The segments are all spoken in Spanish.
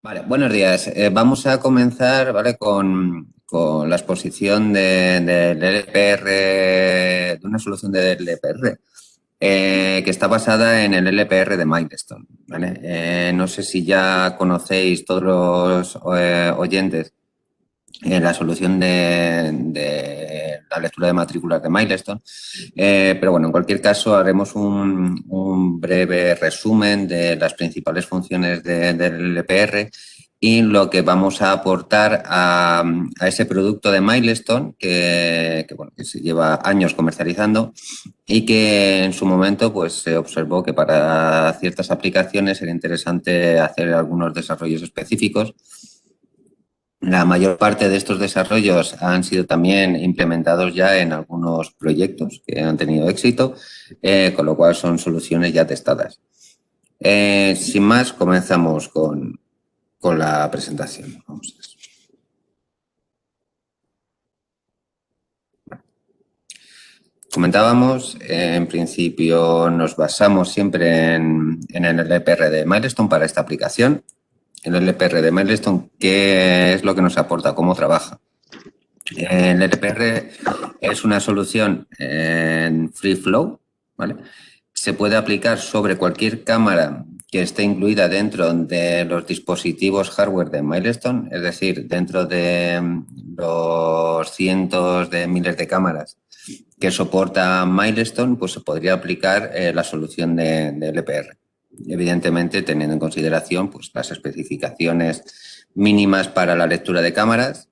Vale, buenos días. Vamos a comenzar, ¿vale? con la exposición del LPR, de una solución del LPR, que está basada en el LPR de Milestone, ¿vale? No sé si ya conocéis todos los oyentes la solución de la lectura de matrículas de Milestone. Pero bueno, en cualquier caso haremos un breve resumen de las principales funciones del LPR y lo que vamos a aportar a ese producto de Milestone que se lleva años comercializando y que en su momento pues, se observó que para ciertas aplicaciones era interesante hacer algunos desarrollos específicos. La mayor parte de estos desarrollos han sido también implementados ya en algunos proyectos que han tenido éxito, con lo cual son soluciones ya testadas. Sin más, comenzamos con la presentación. Vamos a ver. Comentábamos, en principio nos basamos siempre en el LPR de Milestone para esta aplicación. El LPR de Milestone, ¿qué es lo que nos aporta? ¿Cómo trabaja? El LPR es una solución en free flow, ¿vale? Se puede aplicar sobre cualquier cámara que esté incluida dentro de los dispositivos hardware de Milestone, es decir, dentro de los cientos de miles de cámaras que soporta Milestone, pues se podría aplicar la solución de LPR. Evidentemente, teniendo en consideración pues, las especificaciones mínimas para la lectura de cámaras,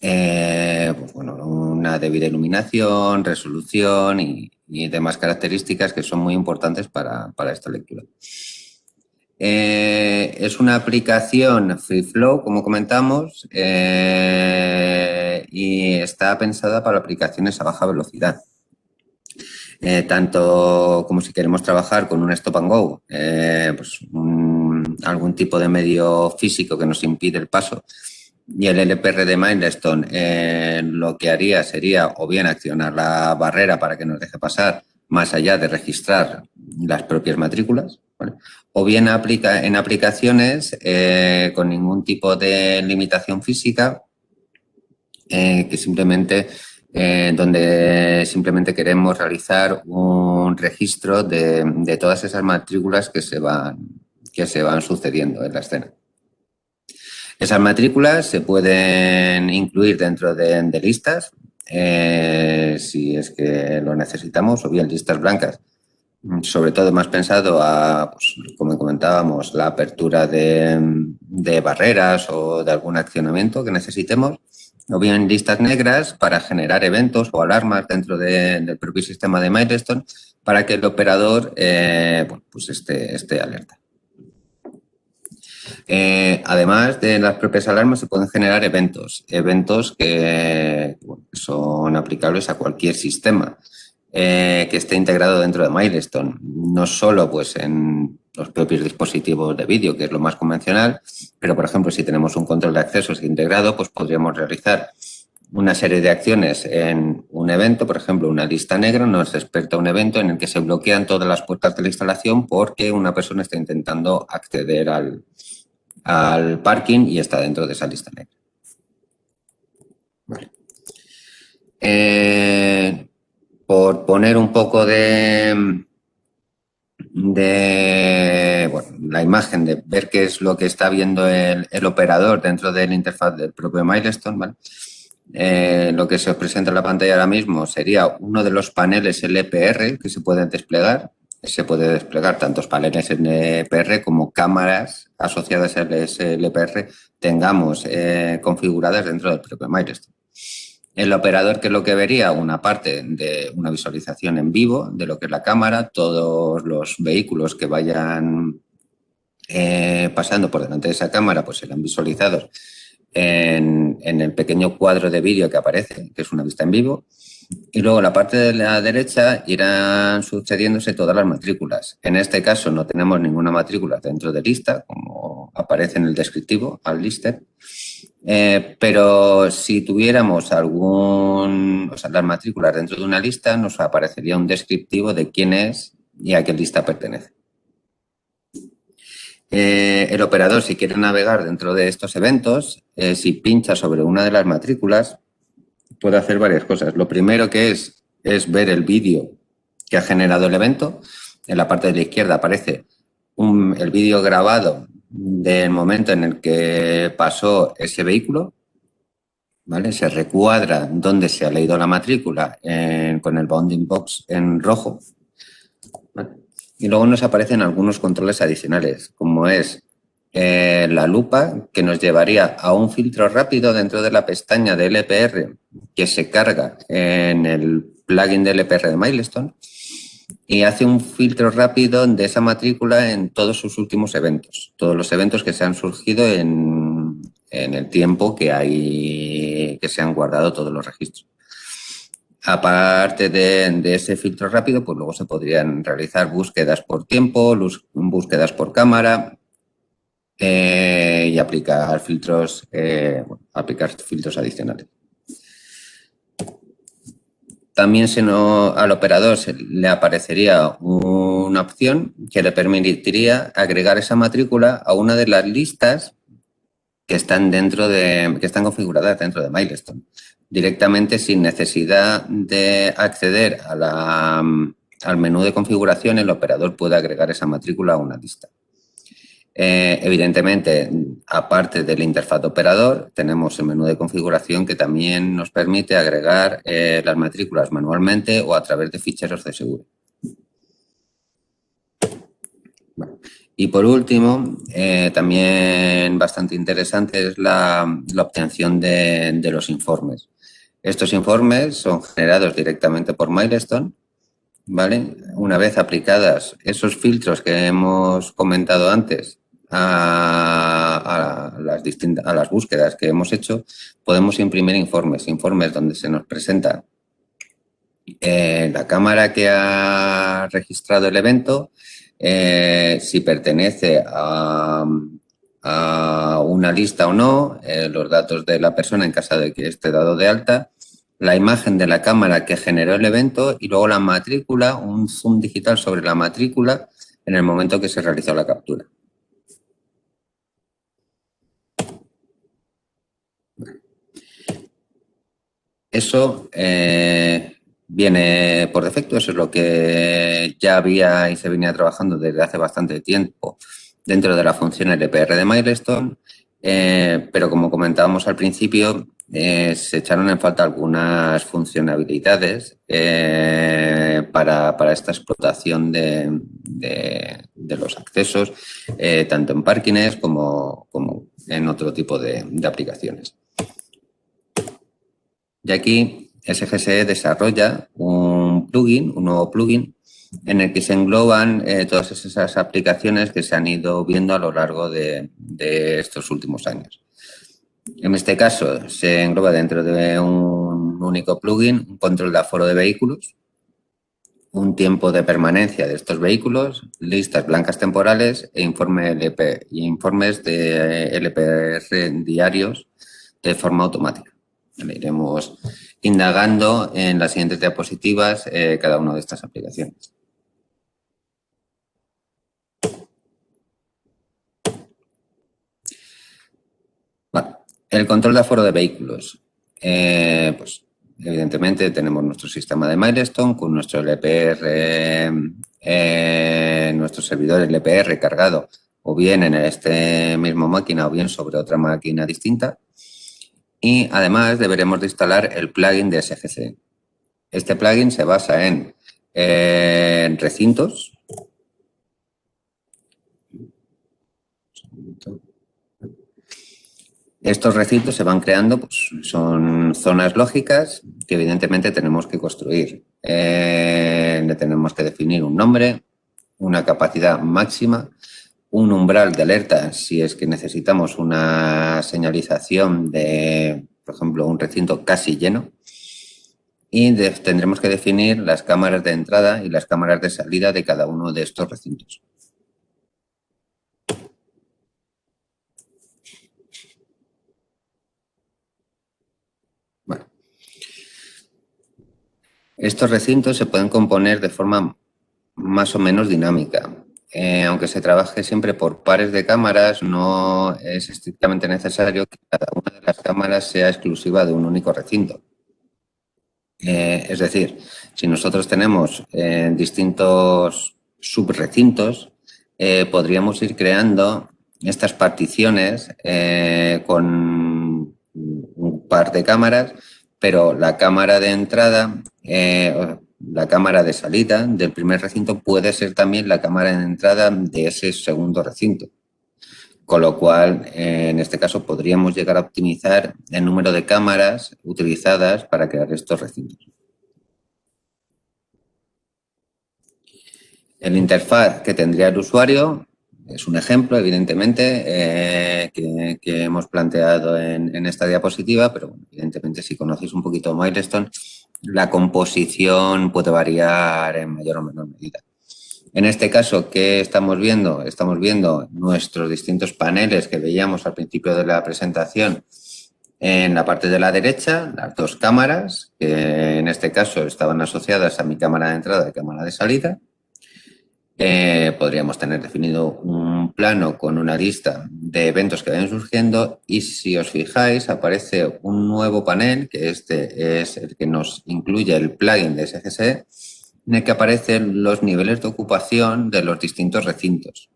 pues bueno, una debida iluminación, resolución y demás características que son muy importantes para esta lectura. Es una aplicación free flow, como comentamos, y está pensada para aplicaciones a baja velocidad. Tanto como si queremos trabajar con un stop and go, pues algún tipo de medio físico que nos impide el paso. Y el LPR de Milestone lo que haría sería o bien accionar la barrera para que nos deje pasar más allá de registrar las propias matrículas, ¿vale? O bien en aplicaciones con ningún tipo de limitación física que simplemente donde simplemente queremos realizar un registro de todas esas matrículas que se van sucediendo en la escena. Esas matrículas se pueden incluir dentro de listas, si es que lo necesitamos, o bien listas blancas, sobre todo más pensado a, pues, como comentábamos, la apertura de barreras o de algún accionamiento que necesitemos, o bien listas negras para generar eventos o alarmas dentro del propio sistema de Milestone para que el operador bueno, pues esté alerta. Además de las propias alarmas, se pueden generar eventos que bueno, son aplicables a cualquier sistema que esté integrado dentro de Milestone, no solo pues, en los propios dispositivos de vídeo, que es lo más convencional, pero, por ejemplo, si tenemos un control de accesos integrado, pues podríamos realizar una serie de acciones en un evento, por ejemplo, una lista negra nos desperta un evento en el que se bloquean todas las puertas de la instalación porque una persona está intentando acceder al parking y está dentro de esa lista negra. Vale. Por poner un poco de bueno, la imagen, de ver qué es lo que está viendo el operador dentro de la interfaz del propio Milestone, ¿vale? Lo que se os presenta en la pantalla ahora mismo sería uno de los paneles LPR que se pueden desplegar. Se puede desplegar tantos paneles LPR como cámaras asociadas a ese LPR tengamos configuradas dentro del propio Milestone. El operador, ¿qué es lo que vería? Una parte de una visualización en vivo de lo que es la cámara, todos los vehículos que vayan pasando por delante de esa cámara pues serán visualizados en el pequeño cuadro de vídeo que aparece, que es una vista en vivo. Y luego la parte de la derecha irán sucediéndose todas las matrículas. En este caso no tenemos ninguna matrícula dentro de lista, como aparece en el descriptivo, al lister. Pero si tuviéramos las matrículas dentro de una lista, nos aparecería un descriptivo de quién es y a qué lista pertenece. El operador, si quiere navegar dentro de estos eventos, si pincha sobre una de las matrículas, puede hacer varias cosas. Lo primero que es ver el vídeo que ha generado el evento. En la parte de la izquierda aparece el vídeo grabado del momento en el que pasó ese vehículo, ¿vale? Se recuadra donde se ha leído la matrícula con el bounding box en rojo, ¿vale? Y luego nos aparecen algunos controles adicionales, como es la lupa, que nos llevaría a un filtro rápido dentro de la pestaña de LPR que se carga en el plugin de LPR de Milestone y hace un filtro rápido de esa matrícula en todos sus últimos eventos, todos los eventos que se han surgido en el tiempo que se han guardado todos los registros. Aparte de ese filtro rápido, pues luego se podrían realizar búsquedas por tiempo, búsquedas por cámara y aplicar filtros adicionales. También al operador le aparecería una opción que le permitiría agregar esa matrícula a una de las listas que están configuradas dentro de Milestone, directamente sin necesidad de acceder al menú de configuración. El operador puede agregar esa matrícula a una lista. Evidentemente, aparte de la interfaz de operador, tenemos el menú de configuración que también nos permite agregar las matrículas manualmente o a través de ficheros de seguro. Bueno. Y por último, también bastante interesante es la obtención de los informes. Estos informes son generados directamente por Milestone, ¿vale? Una vez aplicadas esos filtros que hemos comentado antes a las búsquedas que hemos hecho, podemos imprimir informes donde se nos presenta la cámara que ha registrado el evento, si pertenece a una lista o no, los datos de la persona en caso de que esté dado de alta, la imagen de la cámara que generó el evento y luego la matrícula, un zoom digital sobre la matrícula en el momento que se realizó la captura. Eso viene por defecto, eso es lo que ya había y se venía trabajando desde hace bastante tiempo dentro de la función LPR de Milestone, pero como comentábamos al principio, se echaron en falta algunas funcionalidades para esta explotación de los accesos, tanto en parkings como en otro tipo de aplicaciones. Y aquí SGSE desarrolla un nuevo plugin, en el que se engloban todas esas aplicaciones que se han ido viendo a lo largo de estos últimos años. En este caso, se engloba dentro de un único plugin un control de aforo de vehículos, un tiempo de permanencia de estos vehículos, listas blancas temporales e informes de LPR diarios de forma automática. Iremos indagando en las siguientes diapositivas cada una de estas aplicaciones. Vale. El control de aforo de vehículos. Pues, evidentemente tenemos nuestro sistema de Milestone con nuestro LPR, nuestro servidor LPR cargado o bien en esta misma máquina o bien sobre otra máquina distinta. Y además deberemos de instalar el plugin de SGC. Este plugin se basa en recintos. Estos recintos se van creando, pues son zonas lógicas que evidentemente tenemos que construir. Le tenemos que definir un nombre, una capacidad máxima, un umbral de alerta si es que necesitamos una señalización de, por ejemplo, un recinto casi lleno. Y tendremos que definir las cámaras de entrada y las cámaras de salida de cada uno de estos recintos. Bueno. Estos recintos se pueden componer de forma más o menos dinámica. aunque se trabaje siempre por pares de cámaras, no es estrictamente necesario que cada una de las cámaras sea exclusiva de un único recinto. Es decir, si nosotros tenemos distintos subrecintos, podríamos ir creando estas particiones con un par de cámaras, pero la cámara de entrada, la cámara de salida del primer recinto puede ser también la cámara de entrada de ese segundo recinto. Con lo cual, en este caso, podríamos llegar a optimizar el número de cámaras utilizadas para crear estos recintos. El interfaz que tendría el usuario es un ejemplo, evidentemente, que hemos planteado en esta diapositiva, pero evidentemente si conocéis un poquito Milestone, la composición puede variar en mayor o menor medida. En este caso, ¿qué estamos viendo? Estamos viendo nuestros distintos paneles que veíamos al principio de la presentación. En la parte de la derecha, las dos cámaras, que en este caso estaban asociadas a mi cámara de entrada y cámara de salida. Podríamos tener definido un plano con una lista de eventos que vayan surgiendo y si os fijáis aparece un nuevo panel, que este es el que nos incluye el plugin de SGSE, en el que aparecen los niveles de ocupación de los distintos recintos.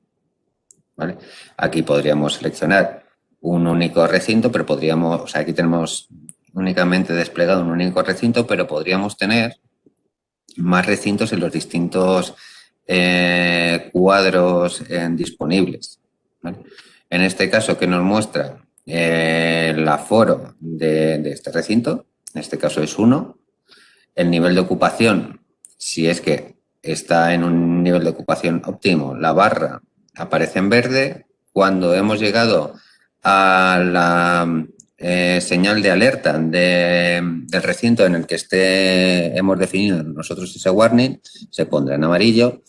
¿Vale? Aquí podríamos seleccionar un único recinto, pero podríamos, o sea, aquí tenemos únicamente desplegado un único recinto, pero podríamos tener más recintos en los distintos cuadros disponibles. ¿Vale? En este caso, que nos muestra el aforo de este recinto, en este caso es 1, el nivel de ocupación, si es que está en un nivel de ocupación óptimo, la barra aparece en verde. Cuando hemos llegado a la señal de alerta del recinto en el que hemos definido nosotros ese warning, se pondrá en amarillo.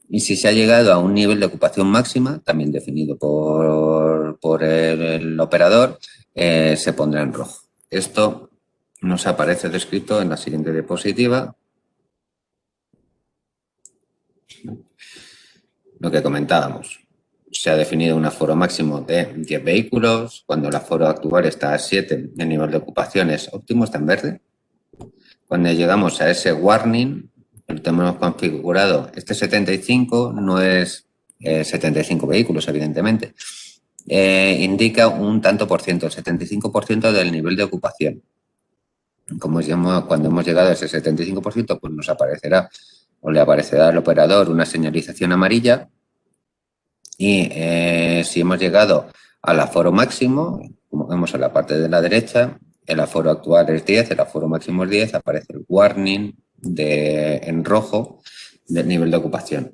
Y si se ha llegado a un nivel de ocupación máxima, también definido por el operador, se pondrá en rojo. Esto nos aparece descrito en la siguiente diapositiva. Lo que comentábamos. Se ha definido un aforo máximo de 10 vehículos. Cuando el aforo actual está a 7, el nivel de ocupación es óptimo, está en verde. Cuando llegamos a ese warning, lo tenemos configurado. Este 75 no es 75 vehículos, evidentemente. Indica un tanto por ciento, el 75% del nivel de ocupación. Cuando hemos llegado a ese 75%, pues nos aparecerá o le aparecerá al operador una señalización amarilla y si hemos llegado al aforo máximo, como vemos en la parte de la derecha, el aforo actual es 10, el aforo máximo es 10, aparece el warning en rojo del nivel de ocupación.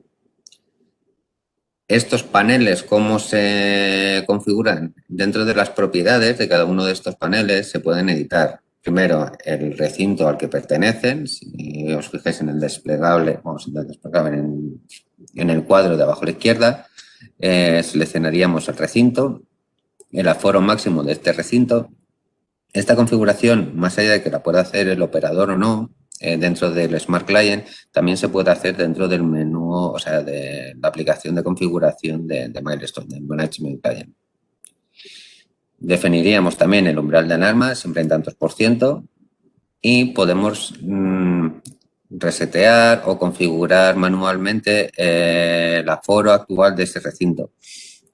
Estos paneles, ¿cómo se configuran? Dentro de las propiedades de cada uno de estos paneles se pueden editar. Primero, el recinto al que pertenecen. Si os fijáis en el desplegable, en el cuadro de abajo a la izquierda, seleccionaríamos el recinto, el aforo máximo de este recinto. Esta configuración, más allá de que la pueda hacer el operador o no, dentro del Smart Client, también se puede hacer dentro del menú, o sea, de la aplicación de configuración de Milestone, del Management Client. Definiríamos también el umbral de alarma, siempre en tantos por ciento, y podemos resetear o configurar manualmente el aforo actual de ese recinto.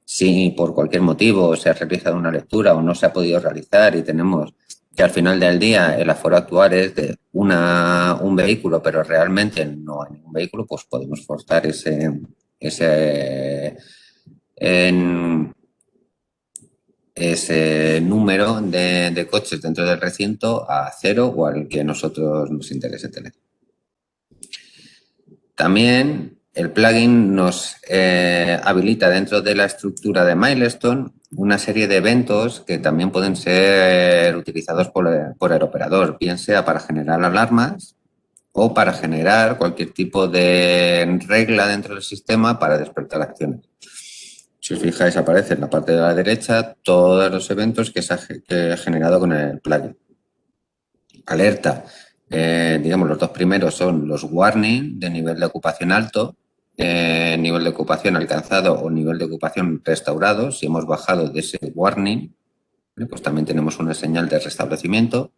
Si por cualquier motivo se ha realizado una lectura o no se ha podido realizar y tenemos que al final del día el aforo actual es de un vehículo, pero realmente no hay ningún vehículo, pues podemos forzar ese número de coches dentro del recinto a 0 o al que a nosotros nos interese tener. También el plugin nos habilita dentro de la estructura de Milestone una serie de eventos que también pueden ser utilizados por el operador, bien sea para generar alarmas o para generar cualquier tipo de regla dentro del sistema para despertar acciones. Si os fijáis, aparece en la parte de la derecha todos los eventos que se ha generado con el plugin. Alerta. Digamos, los dos primeros son los warning de nivel de ocupación alto, nivel de ocupación alcanzado o nivel de ocupación restaurado. Si hemos bajado de ese warning, pues también tenemos una señal de restablecimiento.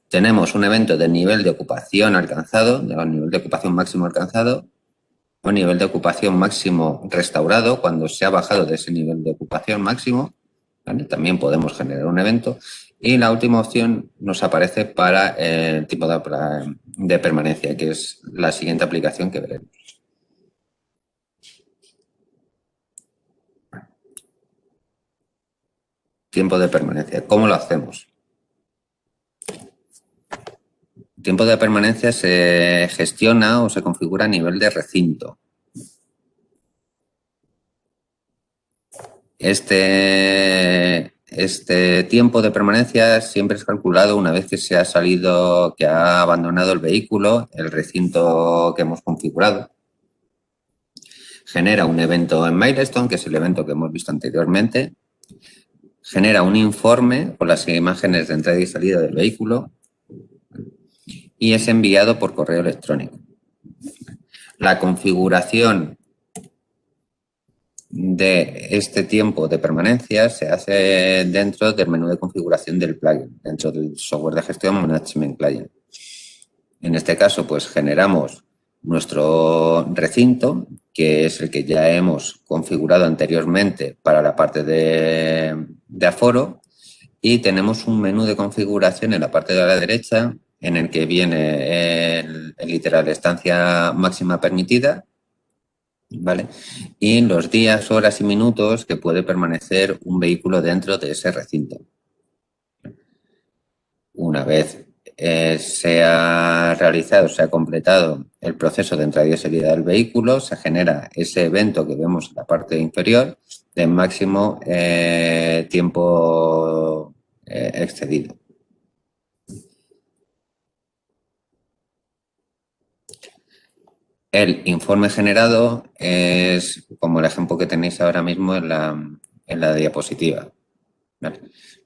Tenemos un evento de nivel de ocupación alcanzado, de nivel de ocupación máximo alcanzado, o nivel de ocupación máximo restaurado cuando se ha bajado de ese nivel de ocupación máximo. ¿Vale? También podemos generar un evento. Y la última opción nos aparece para el tipo de permanencia, que es la siguiente aplicación que veremos. Tiempo de permanencia. ¿Cómo lo hacemos? El tiempo de permanencia se gestiona o se configura a nivel de recinto. Este tiempo de permanencia siempre es calculado una vez que se ha salido, que ha abandonado el vehículo, el recinto que hemos configurado. Genera un evento en Milestone, que es el evento que hemos visto anteriormente. Genera un informe con las imágenes de entrada y salida del vehículo y es enviado por correo electrónico. La configuración de este tiempo de permanencia se hace dentro del menú de configuración del plugin, dentro del software de gestión Management Client. En este caso, pues generamos nuestro recinto, que es el que ya hemos configurado anteriormente para la parte de aforo, y tenemos un menú de configuración en la parte de la derecha en el que viene el literal estancia máxima permitida, ¿vale? Y los días, horas y minutos que puede permanecer un vehículo dentro de ese recinto. Una vez se ha realizado, se ha completado el proceso de entrada y salida del vehículo, se genera ese evento que vemos en la parte inferior de máximo tiempo excedido. El informe generado es como el ejemplo que tenéis ahora mismo en la diapositiva. ¿Vale?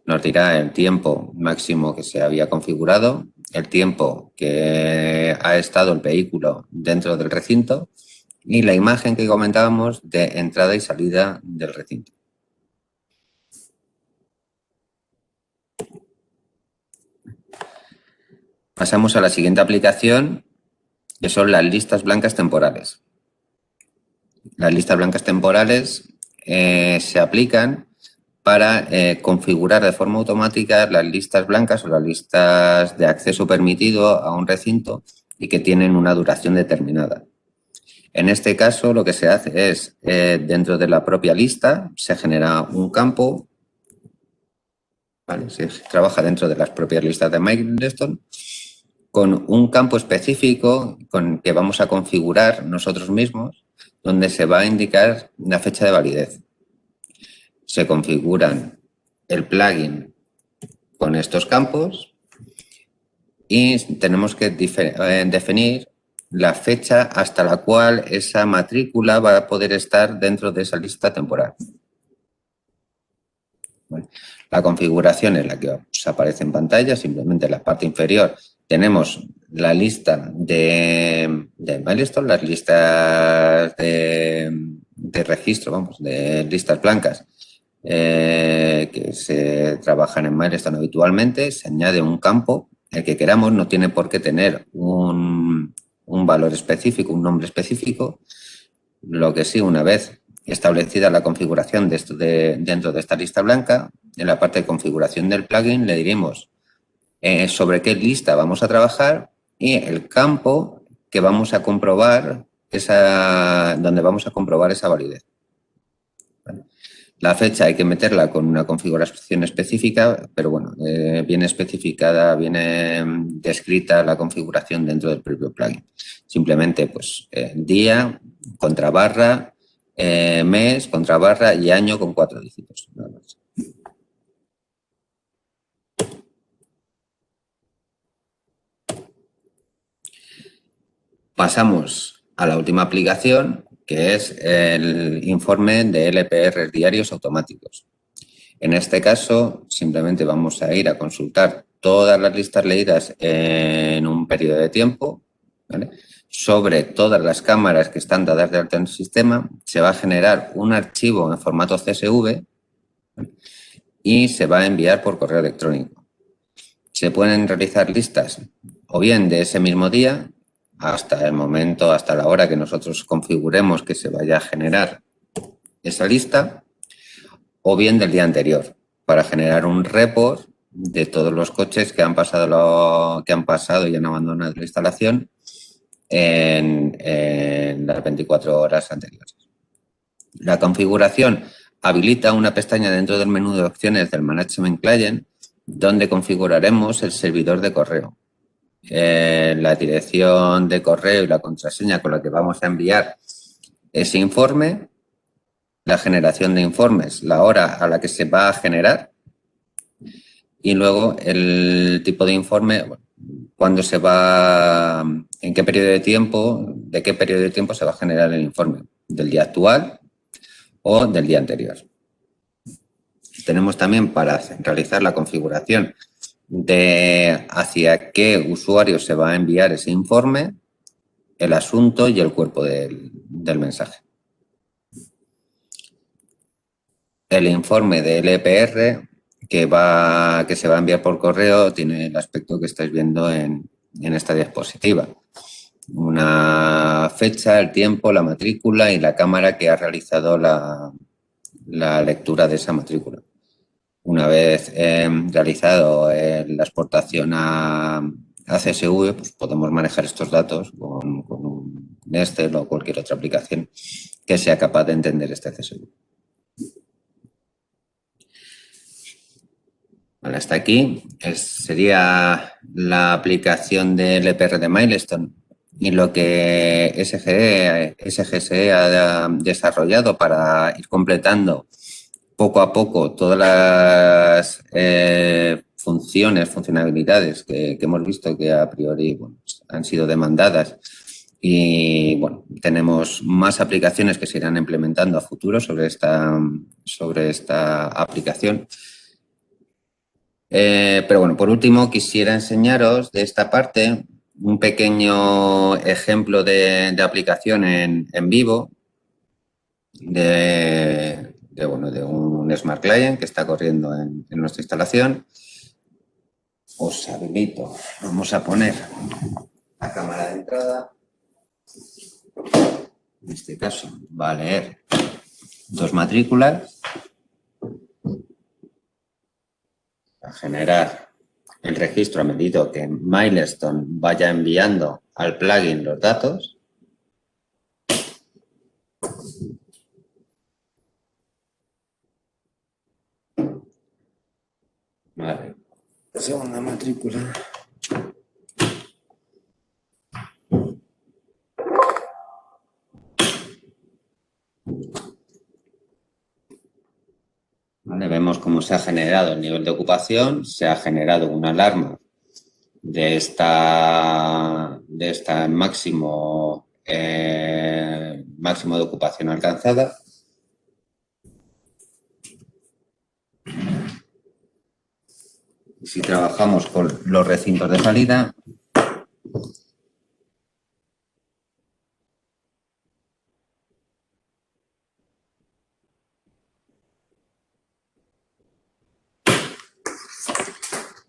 Nos dirá el tiempo máximo que se había configurado, el tiempo que ha estado el vehículo dentro del recinto y la imagen que comentábamos de entrada y salida del recinto. Pasamos a la siguiente aplicación, que son las listas blancas temporales. Las listas blancas temporales se aplican para configurar de forma automática las listas blancas o las listas de acceso permitido a un recinto y que tienen una duración determinada. En este caso, lo que se hace es, dentro de la propia lista, se genera un campo, ¿vale? Se trabaja dentro de las propias listas de Milestone, con un campo específico con que vamos a configurar nosotros mismos, donde se va a indicar la fecha de validez. Se configuran el plugin con estos campos y tenemos que definir la fecha hasta la cual esa matrícula va a poder estar dentro de esa lista temporal. Bueno, la configuración es la que os aparece en pantalla, simplemente en la parte inferior tenemos la lista de Milestone, las listas de registro, vamos, de listas blancas que se trabajan en Milestone habitualmente. Se añade un campo, el que queramos, no tiene por qué tener un valor específico, un nombre específico. Lo que sí, una vez establecida la configuración dentro de esta lista blanca, en la parte de configuración del plugin le diremos sobre qué lista vamos a trabajar y el campo que vamos a comprobar, donde vamos a comprobar esa validez. ¿Vale? La fecha hay que meterla con una configuración específica, pero bueno, viene especificada, viene descrita la configuración dentro del propio plugin. Simplemente, pues, día, contrabarra, mes, contrabarra y año con 4 dígitos. Nada más. Pasamos a la última aplicación, que es el informe de LPR diarios automáticos. En este caso, simplemente vamos a ir a consultar todas las listas leídas en un periodo de tiempo, ¿vale? sobre todas las cámaras que están dadas de alta en el sistema, se va a generar un archivo en formato CSV y se va a enviar por correo electrónico. Se pueden realizar listas o bien de ese mismo día hasta el momento, hasta la hora que nosotros configuremos que se vaya a generar esa lista, o bien del día anterior, para generar un report de todos los coches que han pasado y han abandonado la instalación en las 24 horas anteriores. La configuración habilita una pestaña dentro del menú de opciones del Management Client donde configuraremos el servidor de correo. La dirección de correo y la contraseña con la que vamos a enviar ese informe, la generación de informes, la hora a la que se va a generar y luego el tipo de informe, cuándo se va, en qué periodo de tiempo, de qué periodo de tiempo se va a generar el informe, del día actual o del día anterior. Tenemos también para realizar la configuración de hacia qué usuario se va a enviar ese informe, el asunto y el cuerpo del mensaje. El informe de LPR que se va a enviar por correo tiene el aspecto que estáis viendo en esta diapositiva. Una fecha, el tiempo, la matrícula y la cámara que ha realizado la lectura de esa matrícula. Una vez realizado la exportación a CSV, pues podemos manejar estos datos con un Excel o cualquier otra aplicación que sea capaz de entender este CSV. Vale, hasta aquí sería la aplicación del EPR de Milestone y lo que SGSE ha desarrollado para ir completando poco a poco todas las funcionalidades que hemos visto que a priori han sido demandadas y bueno, tenemos más aplicaciones que se irán implementando a futuro sobre esta aplicación. Pero bueno, por último quisiera enseñaros de esta parte un pequeño ejemplo de aplicación en vivo de un Smart Client que está corriendo en nuestra instalación. Os habilito, vamos a poner la cámara de entrada. En este caso va a leer 2 matrículas, a generar el registro a medida que Milestone vaya enviando al plugin los datos. Vale. Segunda matrícula. Vale, vemos cómo se ha generado el nivel de ocupación, se ha generado una alarma de esta máximo de ocupación alcanzada. Si trabajamos con los recintos de salida,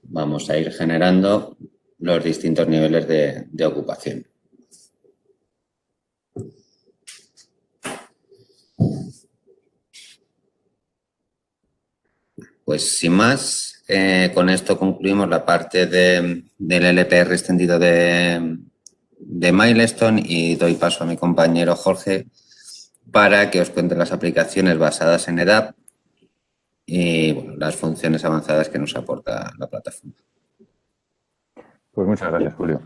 vamos a ir generando los distintos niveles de ocupación. Pues sin más, con esto concluimos la parte del LPR extendido de Milestone y doy paso a mi compañero Jorge para que os cuente las aplicaciones basadas en EDAP y bueno, las funciones avanzadas que nos aporta la plataforma. Pues muchas gracias, Julio.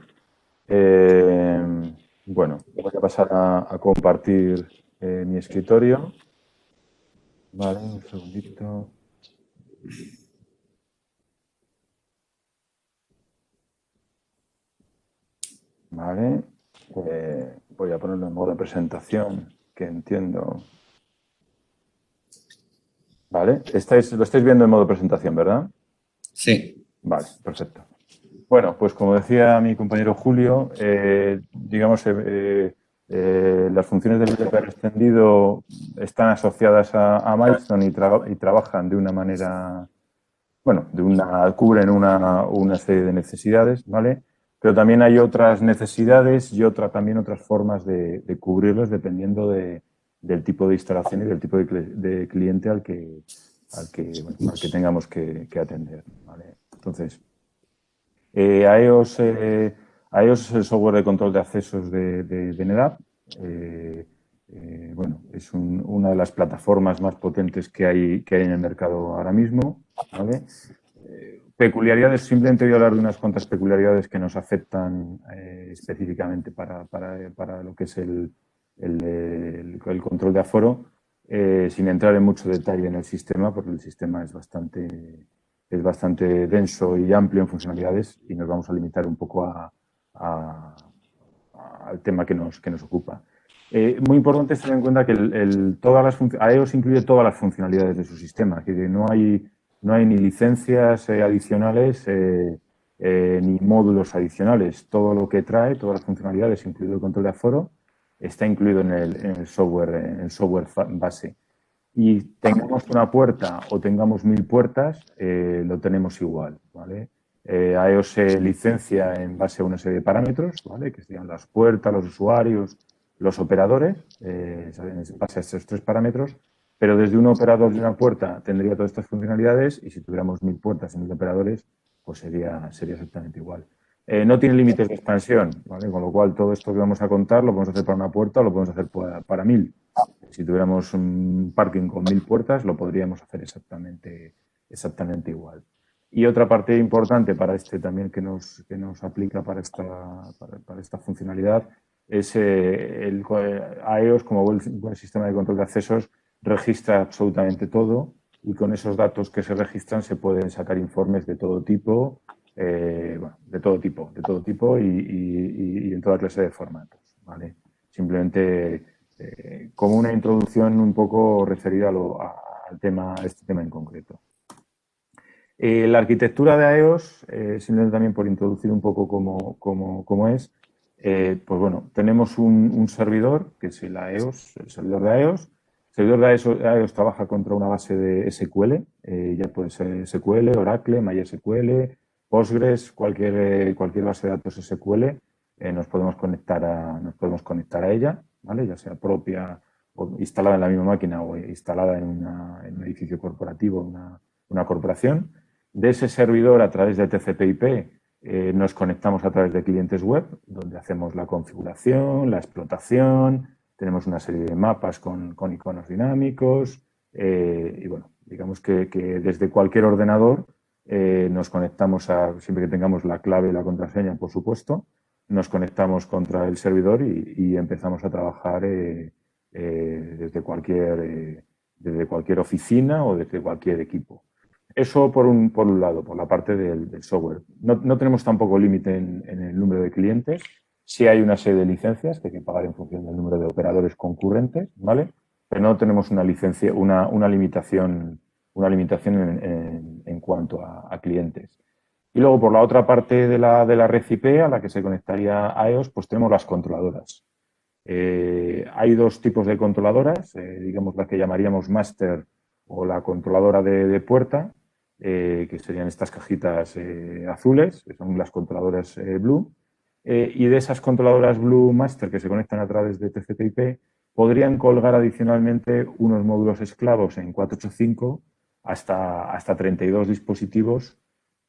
Bueno, voy a pasar a compartir mi escritorio. Vale, un segundito. Vale, voy a ponerlo en modo de presentación, que entiendo. Vale, lo estáis viendo en modo presentación, ¿verdad? Sí. Vale, perfecto. Bueno, pues como decía mi compañero Julio, digamos, las funciones del LPR extendido están asociadas a Milestone y trabajan de una manera, bueno, cubren una serie de necesidades, ¿vale? Pero también hay otras necesidades y también otras formas de cubrirlas dependiendo del tipo de instalación y del tipo de cliente bueno, al que tengamos que atender, ¿vale? Entonces, iOS es el software de control de accesos de NetApp. Bueno, es una de las plataformas más potentes que hay en el mercado ahora mismo, ¿vale? Peculiaridades, simplemente voy a hablar de unas cuantas peculiaridades que nos afectan específicamente para lo que es el control de aforo, sin entrar en mucho detalle en el sistema, porque el sistema es bastante denso y amplio en funcionalidades y nos vamos a limitar un poco al tema que nos ocupa. Muy importante es tener en cuenta que iOS incluye todas las funcionalidades de su sistema, que no hay ni licencias adicionales ni módulos adicionales. Todo lo que trae, todas las funcionalidades, incluido el control de aforo, está incluido en el software base. Y tengamos una puerta o tengamos 1000 puertas, lo tenemos igual, ¿vale? iOS se licencia en base a una serie de parámetros, ¿vale? Que serían las puertas, los usuarios, los operadores, en base a estos 3 parámetros, pero desde un operador de una puerta tendría todas estas funcionalidades y si tuviéramos 1000 puertas y 1000 operadores, pues sería exactamente igual. No tiene límites de expansión, ¿vale? Con lo cual todo esto que vamos a contar lo podemos hacer para una puerta o lo podemos hacer para 1000. Si tuviéramos un parking con 1000 puertas, lo podríamos hacer exactamente igual. Y otra parte importante para también que nos aplica para esta funcionalidad es iOS, como buen sistema de control de accesos, registra absolutamente todo y con esos datos que se registran se pueden sacar informes de todo tipo, bueno, de todo tipo y en toda clase de formatos, ¿vale? Simplemente como una introducción un poco referida a este tema en concreto. La arquitectura de iOS, simplemente también por introducir un poco cómo es, pues bueno, tenemos un servidor, que es el servidor de iOS. El servidor de iOS trabaja contra una base de SQL, ya puede ser SQL, Oracle, MySQL, Postgres, cualquier base de datos SQL, nos podemos conectar a ella, ¿vale? Ya sea propia o instalada en la misma máquina o instalada en un edificio corporativo, una corporación. De ese servidor, a través de TCP/IP, nos conectamos a través de clientes web, donde hacemos la configuración, la explotación, tenemos una serie de mapas con iconos dinámicos y bueno, digamos que desde cualquier ordenador nos conectamos siempre que tengamos la clave y la contraseña, por supuesto, nos conectamos contra el servidor y empezamos a trabajar desde cualquier oficina o desde cualquier equipo. Eso por un lado, por la parte del software. No tenemos tampoco límite en el número de clientes. Sí hay una serie de licencias que hay que pagar en función del número de operadores concurrentes, ¿vale? Pero no tenemos una limitación en cuanto a clientes. Y luego, por la otra parte de la red IP a la que se conectaría iOS, pues tenemos las controladoras. Hay dos tipos de controladoras, digamos la que llamaríamos master o la controladora de puerta, que serían estas cajitas azules, que son las controladoras Blue. Y de esas controladoras Blue Master que se conectan a través de TCP/IP, podrían colgar adicionalmente unos módulos esclavos en 485 hasta 32 dispositivos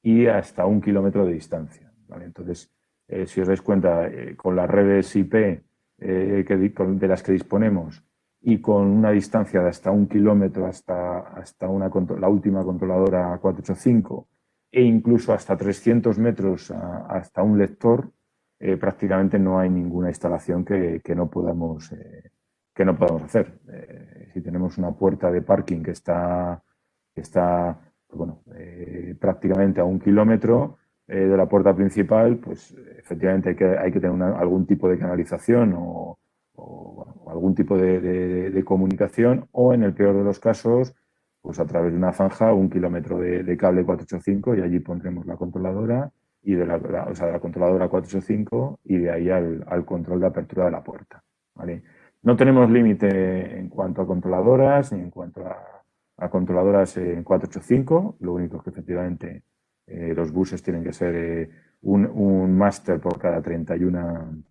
y hasta 1 kilómetro de distancia, ¿vale? Entonces, si os dais cuenta, con las redes IP de las que disponemos y con una distancia de hasta 1 kilómetro hasta la última controladora 485 e incluso hasta 300 metros hasta un lector, prácticamente no hay ninguna instalación que no podamos hacer. Si tenemos una puerta de parking que está pues bueno, prácticamente a 1 kilómetro de la puerta principal, pues efectivamente hay que tener algún tipo de canalización o algún tipo de comunicación o, en el peor de los casos, pues a través de una zanja, 1 kilómetro de cable 485 y allí pondremos la controladora y de o sea, de la controladora 485 y de ahí al control de apertura de la puerta, ¿vale? No tenemos límite en cuanto a controladoras ni en cuanto a controladoras en 485. Lo único es que efectivamente los buses tienen que ser un máster por cada 31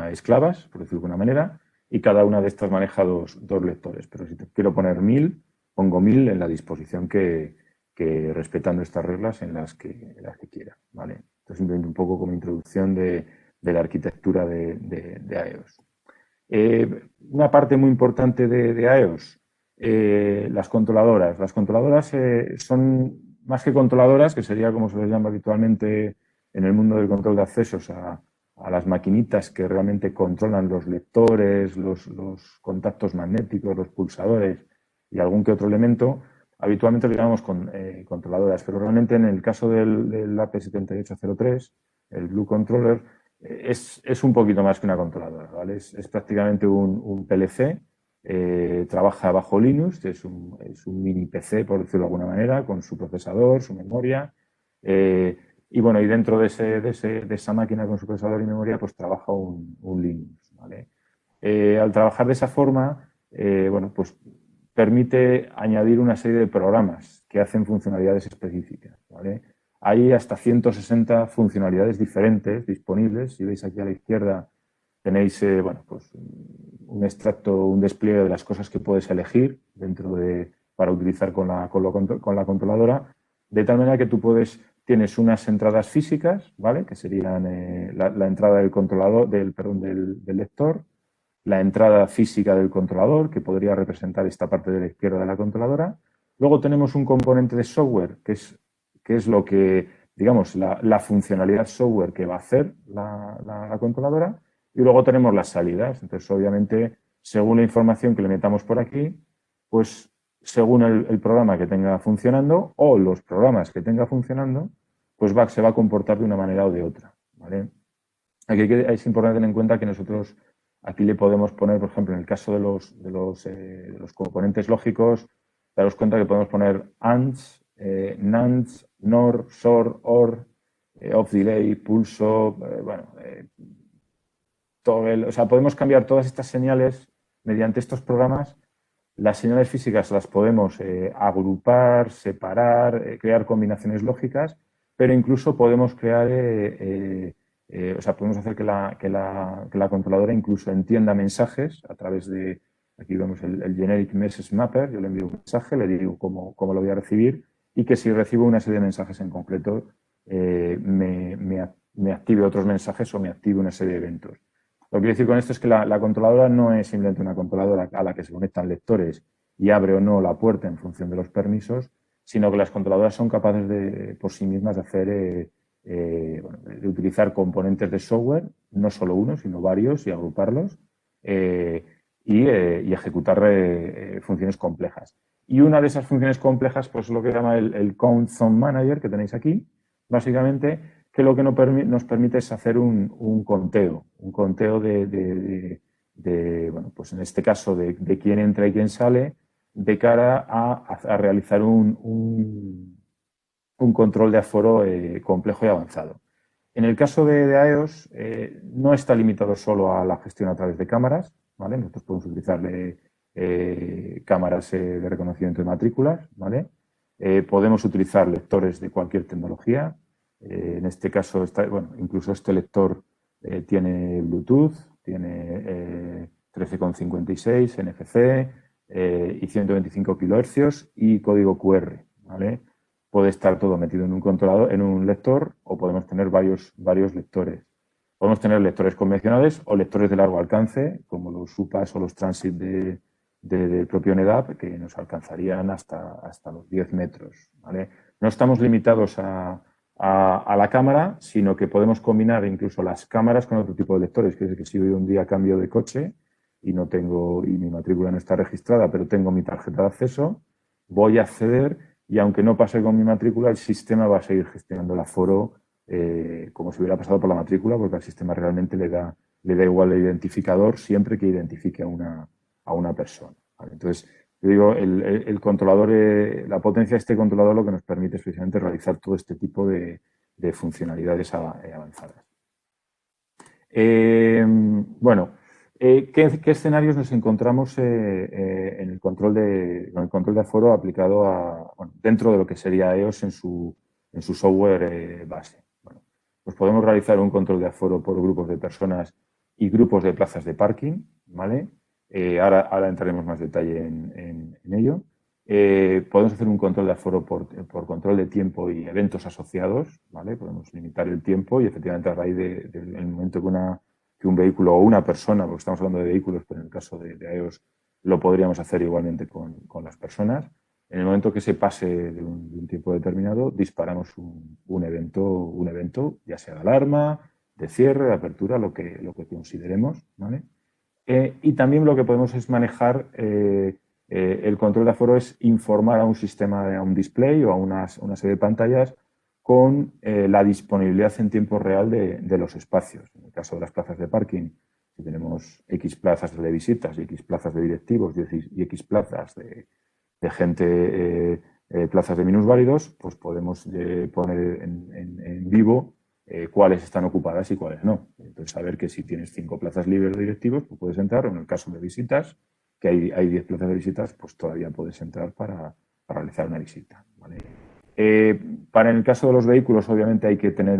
esclavas, por decirlo de alguna manera, y cada una de estas maneja dos lectores. Pero si te quiero poner 1000, pongo 1000 en la disposición que respetando estas reglas en las que quiera, ¿vale? Esto simplemente un poco como introducción de la arquitectura de AEOS. Una parte muy importante de AEOS, las controladoras. Las controladoras son más que controladoras, que sería como se les llama habitualmente en el mundo del control de accesos a las maquinitas que realmente controlan los lectores, los contactos magnéticos, los pulsadores y algún que otro elemento. Habitualmente le llamamos controladoras, pero realmente en el caso del AP7803, el Blue Controller, es un poquito más que una controladora, ¿vale? Es prácticamente un PLC, trabaja bajo Linux, es un mini PC, por decirlo de alguna manera, con su procesador, su memoria, y bueno, y dentro de esa máquina con su procesador y memoria, pues trabaja un Linux, ¿vale? Al trabajar de esa forma, bueno, pues permite añadir una serie de programas que hacen funcionalidades específicas, ¿vale? Hay hasta 160 funcionalidades diferentes disponibles. Si veis aquí a la izquierda tenéis bueno, pues un extracto, un despliegue de las cosas que puedes elegir para utilizar con la controladora, de tal manera que tienes unas entradas físicas, ¿vale? Que serían la entrada del controlador, del lector, la entrada física del controlador, que podría representar esta parte de la izquierda de la controladora. Luego tenemos un componente de software, que es lo que, digamos, la funcionalidad software que va a hacer la controladora. Y luego tenemos las salidas. Entonces, obviamente, según la información que le metamos por aquí, pues según el programa que tenga funcionando o los programas que tenga funcionando, pues se va a comportar de una manera o de otra, ¿vale? Aquí es importante tener en cuenta que nosotros aquí le podemos poner, por ejemplo, en el caso de los componentes lógicos, daros cuenta que podemos poner ANDs, NANDs, NOR, SOR, OR, off delay, pulso, bueno, o sea, podemos cambiar todas estas señales mediante estos programas. Las señales físicas las podemos agrupar, separar, crear combinaciones lógicas, pero incluso podemos crear, o sea, podemos hacer que la controladora incluso entienda mensajes a través de, aquí vemos el Generic Message Mapper, yo le envío un mensaje, le digo cómo lo voy a recibir y que si recibo una serie de mensajes en concreto, me active otros mensajes o me active una serie de eventos. Lo que quiero decir con esto es que la controladora no es simplemente una controladora a la que se conectan lectores y abre o no la puerta en función de los permisos, sino que las controladoras son capaces por sí mismas de hacer, bueno, de utilizar componentes de software, no solo uno, sino varios, y agruparlos y ejecutar funciones complejas. Y una de esas funciones complejas, pues es lo que se llama el Count Zone Manager, que tenéis aquí, básicamente, que lo que nos permite es hacer un conteo de, bueno, pues en este caso de quién entra y quién sale, de cara a realizar un control de aforo complejo y avanzado. En el caso de AEOS, no está limitado solo a la gestión a través de cámaras, ¿vale? Nosotros podemos utilizar cámaras de reconocimiento de matrículas, ¿vale? Podemos utilizar lectores de cualquier tecnología. En este caso, bueno, incluso este lector tiene Bluetooth, tiene 13,56 NFC y 125 kHz y código QR, ¿vale? Puede estar todo metido en un controlador, en un lector, o podemos tener varios lectores. Podemos tener lectores convencionales o lectores de largo alcance, como los UPAS o los Transit del propio NEDAP, que nos alcanzarían hasta los 10 metros, ¿vale? No estamos limitados a la cámara, sino que podemos combinar incluso las cámaras con otro tipo de lectores. Es decir, que si hoy un día cambio de coche y mi matrícula no está registrada, pero tengo mi tarjeta de acceso, voy a acceder y aunque no pase con mi matrícula, el sistema va a seguir gestionando el aforo como si hubiera pasado por la matrícula, porque al sistema realmente le da igual el identificador siempre que identifique a una persona, ¿vale? Entonces, yo digo, el controlador, la potencia de este controlador lo que nos permite es precisamente realizar todo este tipo de de funcionalidades avanzadas. Bueno, ¿qué escenarios nos encontramos en el control de aforo aplicado dentro de lo que sería EOS en su software base? Bueno, pues podemos realizar un control de aforo por grupos de personas y grupos de plazas de parking, ¿vale? Ahora entraremos más detalle en ello. Podemos hacer un control de aforo por control de tiempo y eventos asociados, ¿vale? Podemos limitar el tiempo y efectivamente a raíz del momento que un vehículo o una persona, porque estamos hablando de vehículos, pero en el caso de iOS lo podríamos hacer igualmente con las personas. En el momento que se pase de un tiempo determinado, disparamos un evento, ya sea de alarma, de cierre, de apertura, lo que consideremos, ¿vale? Y también lo que podemos es manejar el control de aforo es informar a un sistema, a un display o a una serie de pantallas con la disponibilidad en tiempo real de los espacios. En el caso de las plazas de parking, si tenemos X plazas de visitas y X plazas de directivos y X plazas de gente, plazas de minusválidos, pues podemos poner en vivo cuáles están ocupadas y cuáles no. Entonces, saber que si tienes 5 plazas libres de directivos, pues puedes entrar, o en el caso de visitas, que hay 10 plazas de visitas, pues todavía puedes entrar para realizar una visita, ¿vale? Para el caso de los vehículos, obviamente hay que tener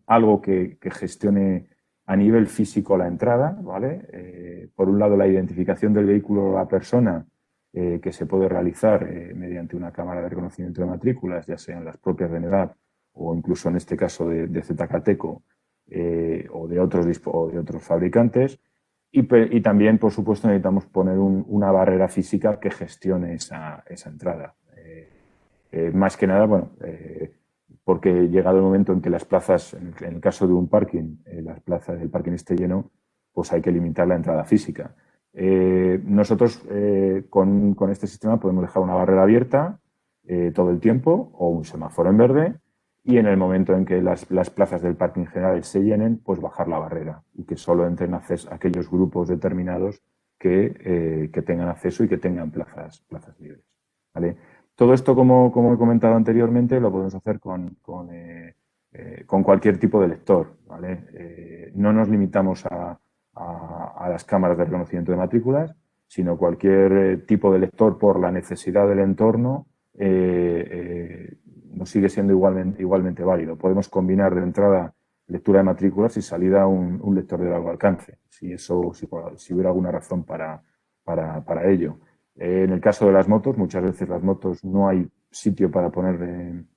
algo que gestione a nivel físico la entrada, ¿vale? Por un lado, la identificación del vehículo o la persona, que se puede realizar mediante una cámara de reconocimiento de matrículas, ya sean las propias de NEDAP o incluso en este caso de ZKTECO o de otros fabricantes. Y también, por supuesto, necesitamos poner una barrera física que gestione esa entrada. Más que nada, bueno, porque llegado el momento en que las plazas, en el caso de un parking, las plazas del parking esté lleno, pues hay que limitar la entrada física. Nosotros con este sistema podemos dejar una barrera abierta todo el tiempo o un semáforo en verde, y en el momento en que las plazas del parking general se llenen, pues bajar la barrera y que solo entren aquellos grupos determinados que tengan acceso y que tengan plazas libres, ¿vale? Todo esto, como he comentado anteriormente, lo podemos hacer con cualquier tipo de lector, ¿vale? No nos limitamos a las cámaras de reconocimiento de matrículas, sino cualquier tipo de lector por la necesidad del entorno nos sigue siendo igualmente válido. Podemos combinar de entrada lectura de matrículas y salida un lector de largo alcance, si hubiera alguna razón para ello. En el caso de las motos, muchas veces las motos no hay sitio para poner en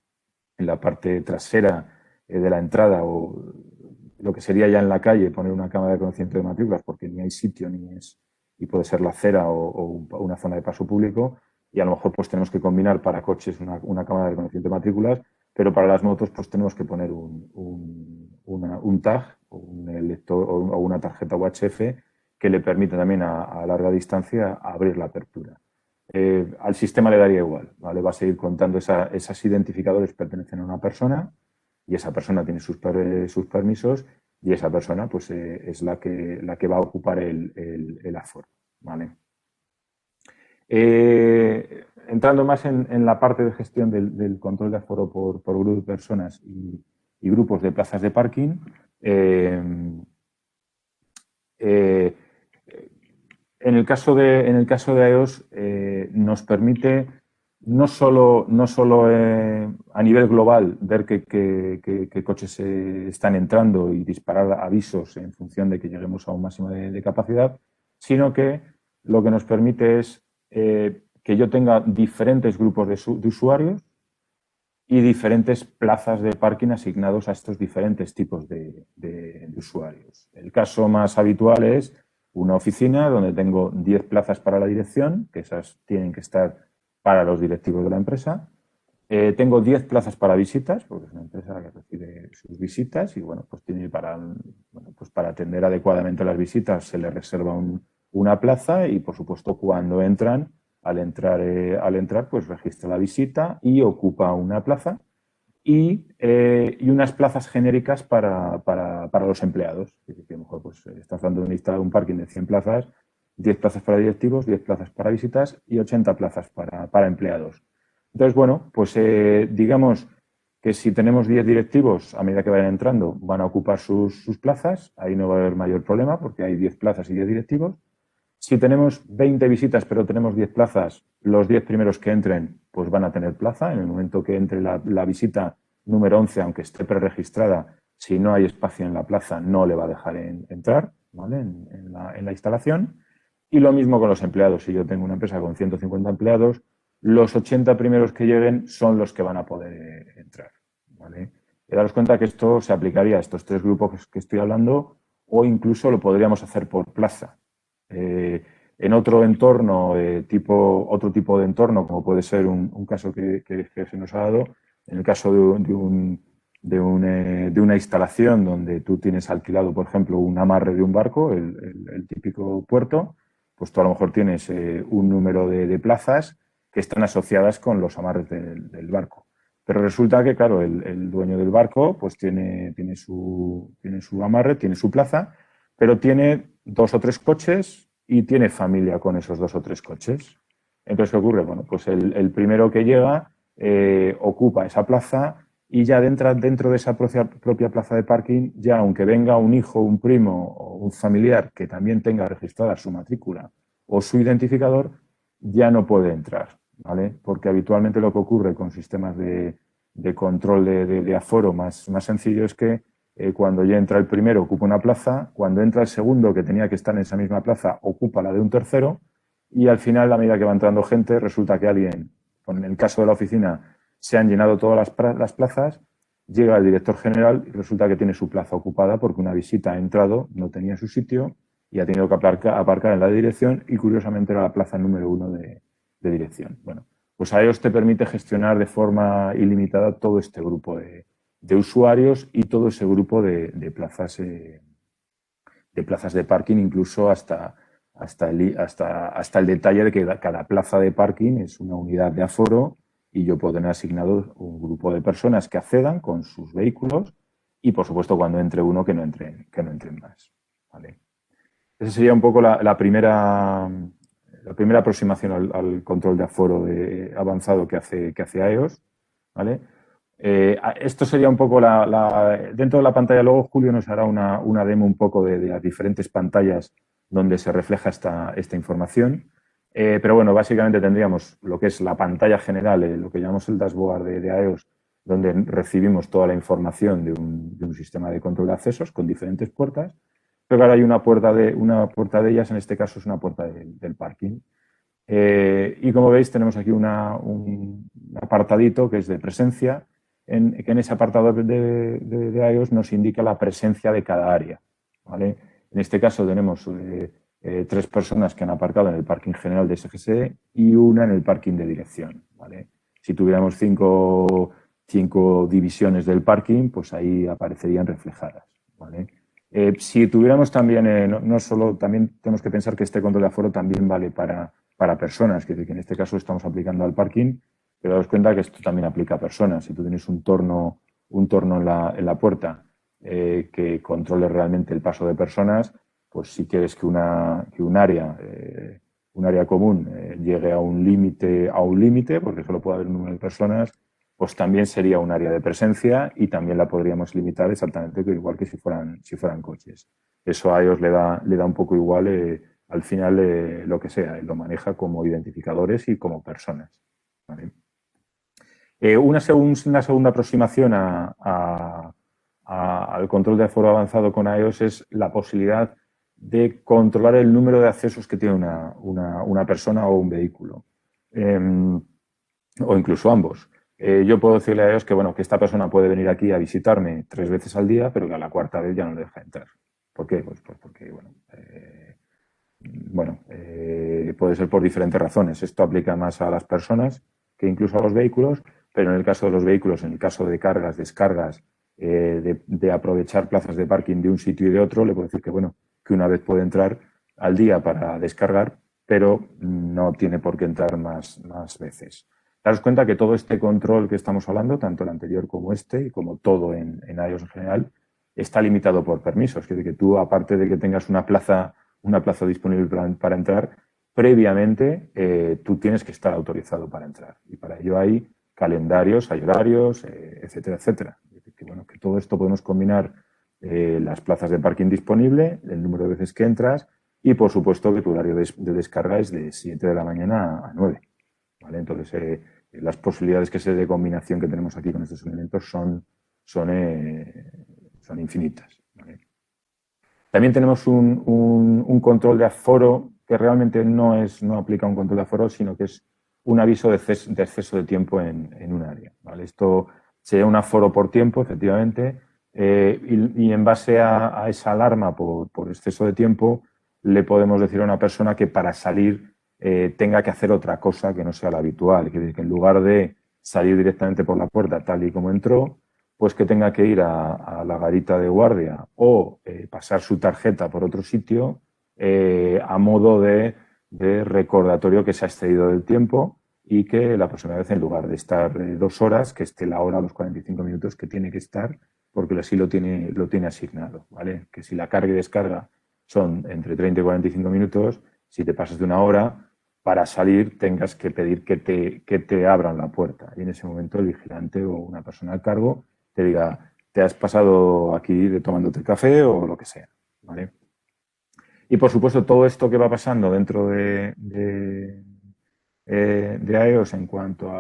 la parte trasera de la entrada, o lo que sería ya en la calle poner una cámara de reconocimiento de matrículas, porque ni hay sitio y puede ser la acera o una zona de paso público, y a lo mejor pues tenemos que combinar para coches una cámara de reconocimiento de matrículas, pero para las motos pues tenemos que poner un tag o un lector o una tarjeta UHF que le permite también a larga distancia abrir la apertura. Al sistema le daría igual, ¿vale? Va a seguir contando esas identificadores pertenecen a una persona y esa persona tiene sus permisos, y esa persona pues es la que va a ocupar el aforo, ¿vale? Entrando más en la parte de gestión del control de aforo por grupo de personas y grupos de plazas de parking, en el caso de iOS nos permite no solo a nivel global ver qué coches están entrando y disparar avisos en función de que lleguemos a un máximo de capacidad, sino que lo que nos permite es que yo tenga diferentes grupos de usuarios y diferentes plazas de parking asignados a estos diferentes tipos de usuarios. El caso más habitual es una oficina donde tengo 10 plazas para la dirección, que esas tienen que estar para los directivos de la empresa. Tengo 10 plazas para visitas, porque es una empresa que recibe sus visitas y, bueno, pues tiene para atender adecuadamente las visitas se le reserva una plaza y, por supuesto, cuando entran, al entrar, pues registra la visita y ocupa una plaza y unas plazas genéricas para los empleados. Es decir, que a lo mejor pues, estás dando una lista de un parking de 100 plazas, 10 plazas para directivos, 10 plazas para visitas y 80 plazas para empleados. Entonces, bueno, pues digamos que si tenemos 10 directivos, a medida que vayan entrando, van a ocupar sus plazas. Ahí no va a haber mayor problema porque hay 10 plazas y 10 directivos. Si tenemos 20 visitas, pero tenemos 10 plazas, los 10 primeros que entren, pues van a tener plaza. En el momento que entre la visita número 11, aunque esté preregistrada, si no hay espacio en la plaza, no le va a dejar entrar, ¿vale? en la instalación. Y lo mismo con los empleados. Si yo tengo una empresa con 150 empleados, los 80 primeros que lleguen son los que van a poder entrar, ¿vale? Y daros cuenta que esto se aplicaría a estos 3 grupos que estoy hablando, o incluso lo podríamos hacer por plaza. En otro entorno, otro tipo de entorno, como puede ser un caso que se nos ha dado, en el caso de una instalación donde tú tienes alquilado, por ejemplo, un amarre de un barco, el típico puerto, pues tú a lo mejor tienes un número de plazas que están asociadas con los amarres del barco. Pero resulta que, claro, el dueño del barco pues tiene su amarre, tiene su plaza, pero tiene 2 o 3 coches y tiene familia con esos 2 o 3 coches. Entonces, ¿qué ocurre? Bueno, pues el primero que llega ocupa esa plaza y ya dentro de esa propia plaza de parking, ya aunque venga un hijo, un primo o un familiar que también tenga registrada su matrícula o su identificador, ya no puede entrar, ¿vale? Porque habitualmente lo que ocurre con sistemas de control de aforo más sencillo es que cuando ya entra el primero ocupa una plaza, cuando entra el segundo que tenía que estar en esa misma plaza ocupa la de un tercero y al final, a medida que va entrando gente, resulta que alguien, en el caso de la oficina, se han llenado todas las plazas, llega el director general y resulta que tiene su plaza ocupada porque una visita ha entrado, no tenía su sitio y ha tenido que aparcar en la dirección y curiosamente era la plaza número 1 de dirección. Bueno, pues a ellos te permite gestionar de forma ilimitada todo este grupo de usuarios y todo ese grupo de plazas de parking, incluso hasta el detalle de que cada plaza de parking es una unidad de aforo y yo puedo tener asignado un grupo de personas que accedan con sus vehículos y, por supuesto, cuando entre uno, que no entren más. ¿Vale? Esa sería un poco la primera aproximación al control de aforo avanzado que hace iOS. ¿Vale? Esto sería un poco dentro de la pantalla. Luego Julio nos hará una demo un poco de las diferentes pantallas donde se refleja esta información. Pero bueno, básicamente tendríamos lo que es la pantalla general, lo que llamamos el dashboard de iOS, donde recibimos toda la información de un sistema de control de accesos con diferentes puertas. Pero ahora hay una puerta de ellas, en este caso es una puerta del parking. Y como veis, tenemos aquí un apartadito que es de presencia, que en ese apartado de iOS nos indica la presencia de cada área. ¿Vale? En este caso tenemos 3 personas que han aparcado en el parking general de SGS y una en el parking de dirección. ¿Vale? Si tuviéramos 5 divisiones del parking, pues ahí aparecerían reflejadas. ¿Vale? Si tuviéramos también, no solo, también tenemos que pensar que este control de aforo también vale para personas, que en este caso estamos aplicando al parking, pero daos cuenta que esto también aplica a personas. Si tú tienes un torno en la puerta que controle realmente el paso de personas, pues si quieres que un área común llegue a un límite, porque solo puede haber un número de personas, pues también sería un área de presencia y también la podríamos limitar exactamente igual que si fueran coches. Eso a ellos le da un poco igual, al final lo que sea, lo maneja como identificadores y como personas. ¿Vale? Una segunda aproximación al control de aforo avanzado con iOS es la posibilidad de controlar el número de accesos que tiene una persona o un vehículo, o incluso ambos. Yo puedo decirle a ellos que esta persona puede venir aquí a visitarme 3 veces al día, pero que a la 4ª vez ya no le deja entrar. ¿Por qué? Pues porque, puede ser por diferentes razones. Esto aplica más a las personas que incluso a los vehículos, pero en el caso de los vehículos, en el caso de cargas, descargas, de aprovechar plazas de parking de un sitio y de otro, le puedo decir que una vez puede entrar al día para descargar, pero no tiene por qué entrar más veces. Daros cuenta que todo este control que estamos hablando, tanto el anterior como este, y como todo en iOS en general, está limitado por permisos. Es decir, que tú, aparte de que tengas una plaza disponible para entrar, previamente tú tienes que estar autorizado para entrar. Y para ello hay calendarios, hay horarios, etcétera, etcétera. Que, bueno, que todo esto podemos combinar las plazas de parking disponible, el número de veces que entras y, por supuesto, que tu horario de descarga es de 7 de la mañana a 9. ¿Vale? Entonces, las posibilidades de combinación que tenemos aquí con estos elementos son infinitas. ¿Vale? También tenemos un control de aforo que realmente no aplica un control de aforo, sino que es un aviso de exceso de tiempo en un área. ¿Vale? Esto sería un aforo por tiempo, efectivamente, y en base a esa alarma por exceso de tiempo, le podemos decir a una persona que para salir tenga que hacer otra cosa que no sea la habitual. Que en lugar de salir directamente por la puerta tal y como entró, pues que tenga que ir a la garita de guardia o pasar su tarjeta por otro sitio a modo de recordatorio que se ha excedido del tiempo y que la próxima vez, en lugar de estar 2 horas, que esté la hora, los 45 minutos que tiene que estar, porque así lo tiene asignado. ¿Vale? Que si la carga y descarga son entre 30 y 45 minutos, si te pasas de 1 hora, para salir tengas que pedir que te abran la puerta. Y en ese momento el vigilante o una persona al cargo te diga, te has pasado aquí tomándote café o lo que sea. ¿Vale? Y, por supuesto, todo esto que va pasando dentro de iOS en cuanto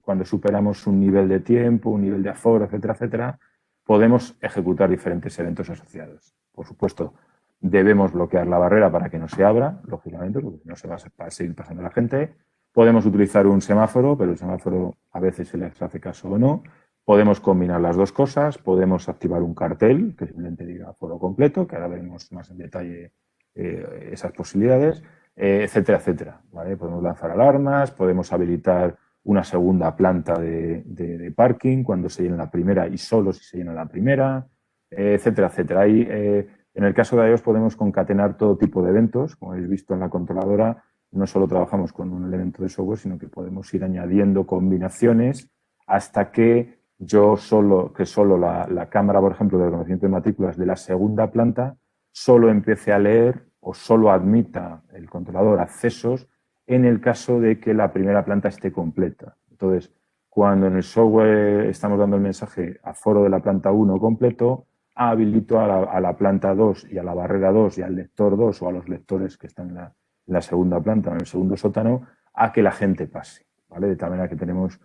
cuando superamos un nivel de tiempo, un nivel de aforo, etcétera, etcétera, podemos ejecutar diferentes eventos asociados. Por supuesto, debemos bloquear la barrera para que no se abra, lógicamente, porque no se va a seguir pasando la gente. Podemos utilizar un semáforo, pero el semáforo a veces se les hace caso o no. Podemos combinar las dos cosas, podemos activar un cartel que simplemente diga aforo completo, que ahora veremos más en detalle esas posibilidades, etcétera, etcétera. ¿Vale? Podemos lanzar alarmas, podemos habilitar una segunda planta de parking cuando se llena la primera y solo si se llena la primera, etcétera, etcétera. Ahí, en el caso de iOS podemos concatenar todo tipo de eventos. Como habéis visto en la controladora, no solo trabajamos con un elemento de software, sino que podemos ir añadiendo combinaciones hasta que solo la cámara, por ejemplo, de reconocimiento de matrículas de la segunda planta solo empiece a leer o solo admita el controlador accesos en el caso de que la primera planta esté completa. Entonces, cuando en el software estamos dando el mensaje aforo de la planta 1 completo, habilito a la planta 2 y a la barrera 2 y al lector 2 o a los lectores que están en la segunda planta o en el segundo sótano a que la gente pase. ¿Vale? De tal manera que tenemos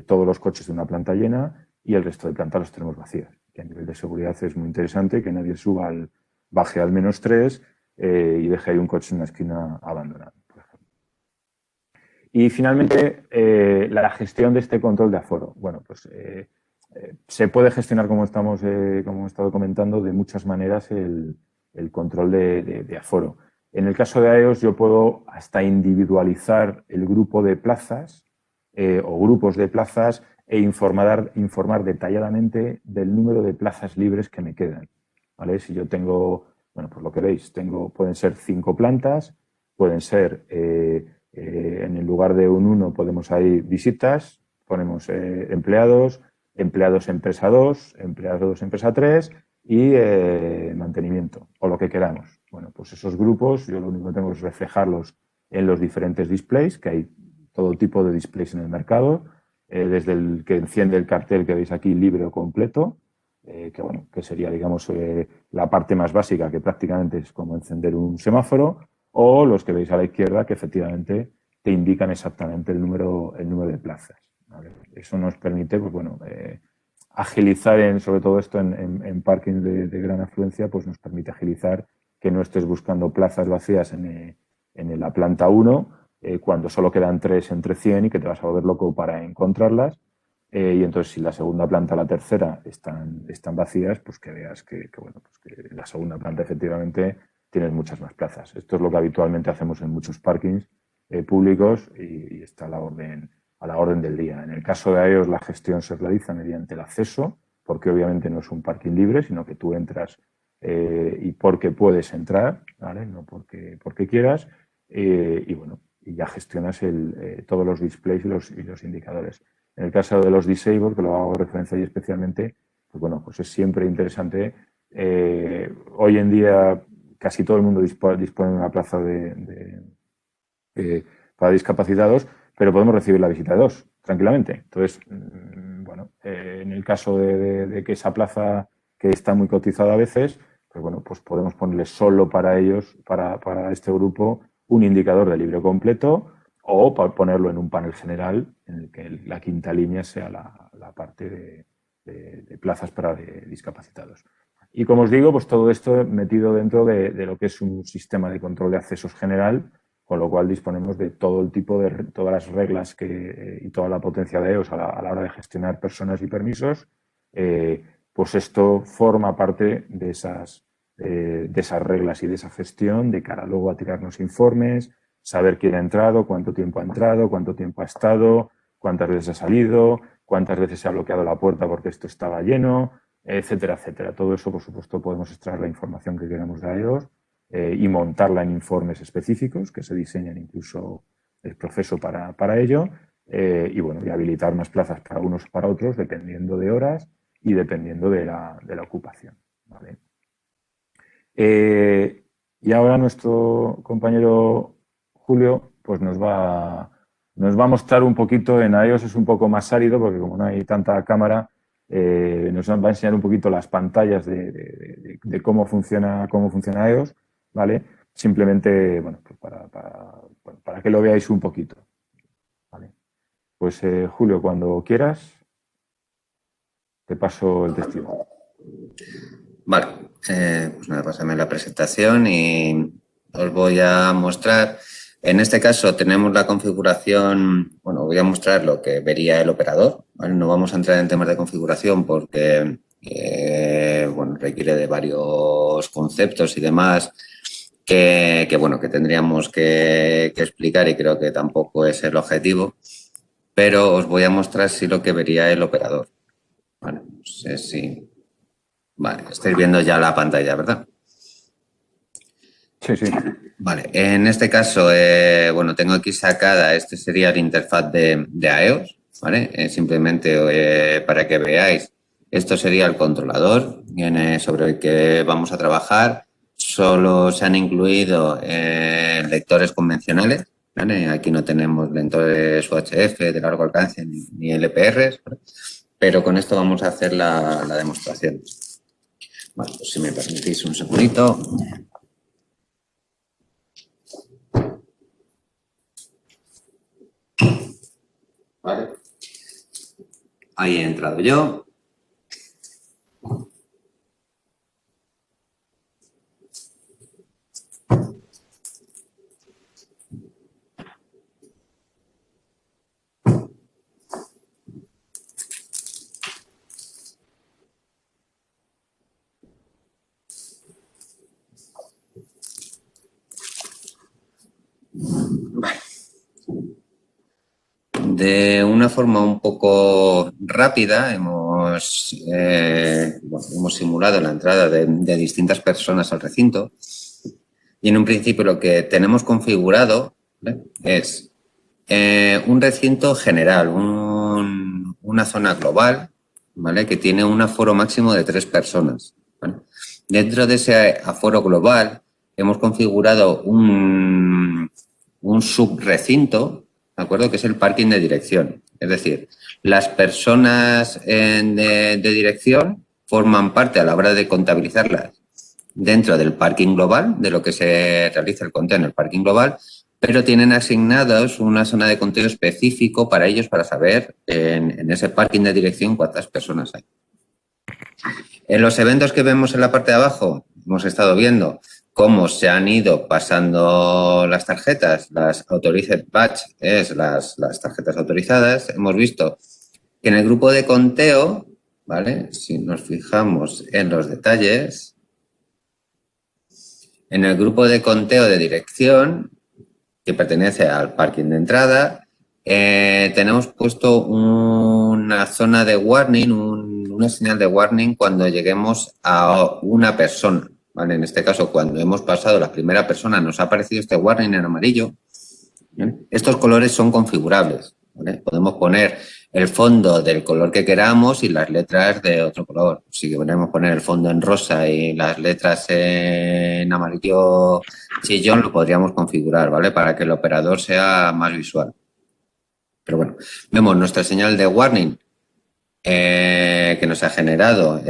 todos los coches de una planta llena y el resto de plantas los tenemos vacías. Que a nivel de seguridad es muy interesante que nadie baje al -3 y deje ahí un coche en una esquina abandonado, por ejemplo. Y finalmente, la gestión de este control de aforo. Bueno, pues se puede gestionar, como he estado comentando, de muchas maneras el control de aforo. En el caso de iOS yo puedo hasta individualizar el grupo de plazas o grupos de plazas e informar detalladamente del número de plazas libres que me quedan. ¿Vale? Si yo tengo, bueno, pues lo que veis, pueden ser 5 plantas, pueden ser, en el lugar de un 1 podemos ahí visitas, ponemos empleados empresa 2, empleados empresa 3 y mantenimiento, o lo que queramos. Bueno, pues esos grupos yo lo único que tengo es reflejarlos en los diferentes displays, que hay todo tipo de displays en el mercado, desde el que enciende el cartel que veis aquí, libre o completo, que sería, digamos, la parte más básica, que prácticamente es como encender un semáforo, o los que veis a la izquierda, que efectivamente te indican exactamente el número de plazas. ¿Vale? Eso nos permite, pues bueno, agilizar, sobre todo esto en parking de gran afluencia, pues nos permite agilizar que no estés buscando plazas vacías en la planta 1 cuando solo quedan 3 entre 100 y que te vas a volver loco para encontrarlas. Y entonces, si la segunda planta y la tercera están vacías, pues que veas que en la segunda planta efectivamente tienes muchas más plazas. Esto es lo que habitualmente hacemos en muchos parkings públicos y está a la orden del día. En el caso de iOS, la gestión se realiza mediante el acceso, porque obviamente no es un parking libre, sino que tú entras y porque puedes entrar, ¿vale? No porque quieras, y bueno, y ya gestionas todos los displays y los indicadores. En el caso de los disabled, que lo hago referencia ahí especialmente, pues bueno, pues es siempre interesante. Hoy en día casi todo el mundo dispone de una plaza para discapacitados, pero podemos recibir la visita de 2. tranquilamente. Entonces, bueno, en el caso de que esa plaza que está muy cotizada a veces, pues bueno, pues podemos ponerle solo para ellos, para este grupo, un indicador de libre completo o ponerlo en un panel general en el que la quinta línea sea la parte de plazas para discapacitados. Y como os digo, pues todo esto metido dentro de lo que es un sistema de control de accesos general, con lo cual disponemos de todo el tipo de todas las reglas y toda la potencia de EOS a la hora de gestionar personas y permisos. Pues esto forma parte de esas reglas y de esa gestión de cara luego a tirarnos informes, saber quién ha entrado, cuánto tiempo ha estado, cuántas veces ha salido, cuántas veces se ha bloqueado la puerta porque esto estaba lleno, etcétera, etcétera. Todo eso, por supuesto, podemos extraer la información que queramos de ellos y montarla en informes específicos que se diseñan incluso el proceso para ello y, bueno, y habilitar más plazas para unos o para otros dependiendo de horas y dependiendo de la ocupación. ¿Vale? Y ahora nuestro compañero Julio pues nos va a mostrar un poquito. En iOS es un poco más árido porque como no hay tanta cámara, nos va a enseñar un poquito las pantallas de cómo funciona iOS, ¿vale? Simplemente, bueno, pues para que lo veáis un poquito. ¿Vale? Pues Julio, cuando quieras, te paso el testigo. Vale, pues nada, pásame la presentación y os voy a mostrar. En este caso tenemos la configuración, bueno, voy a mostrar lo que vería el operador, ¿vale? No vamos a entrar en temas de configuración porque, bueno, requiere de varios conceptos y demás que tendríamos que explicar y creo que tampoco es el objetivo, pero os voy a mostrar sí lo que vería el operador. Vale, no sé si... Vale, estáis viendo ya la pantalla, ¿verdad? Sí, sí. Vale, en este caso, bueno, tengo aquí sacada, este sería la interfaz de iOS, ¿vale? Simplemente para que veáis, esto sería el controlador sobre el que vamos a trabajar. Solo se han incluido lectores convencionales, ¿vale? Aquí no tenemos lectores UHF de largo alcance ni LPRs, ¿vale? Pero con esto vamos a hacer la demostración. Vale, pues si me permitís un segundito. Vale. Ahí he entrado yo. Vale. De una forma un poco rápida hemos simulado la entrada de distintas personas al recinto y en un principio lo que tenemos configurado, ¿vale?, es un recinto general, una zona global, ¿vale?, que tiene un aforo máximo de 3 personas, ¿vale? Dentro de ese aforo global hemos configurado un subrecinto, ¿de acuerdo?, que es el parking de dirección. Es decir, las personas de dirección forman parte a la hora de contabilizarlas dentro del parking global, de lo que se realiza el conteo en el parking global, pero tienen asignados una zona de conteo específico para ellos para saber en ese parking de dirección cuántas personas hay. En los eventos que vemos en la parte de abajo, hemos estado viendo cómo se han ido pasando las tarjetas, las Authorized Batch es las tarjetas autorizadas. Hemos visto que en el grupo de conteo, ¿vale?, si nos fijamos en los detalles, en el grupo de conteo de dirección, que pertenece al parking de entrada, tenemos puesto una zona de warning, una señal de warning cuando lleguemos a una persona, ¿vale? En este caso, cuando hemos pasado la primera persona, nos ha aparecido este warning en amarillo. ¿Bien? Estos colores son configurables, ¿vale? Podemos poner el fondo del color que queramos y las letras de otro color. Si queremos poner el fondo en rosa y las letras en amarillo chillón, lo podríamos configurar, ¿vale?, para que el operador sea más visual. Pero bueno, vemos nuestra señal de warning que nos ha generado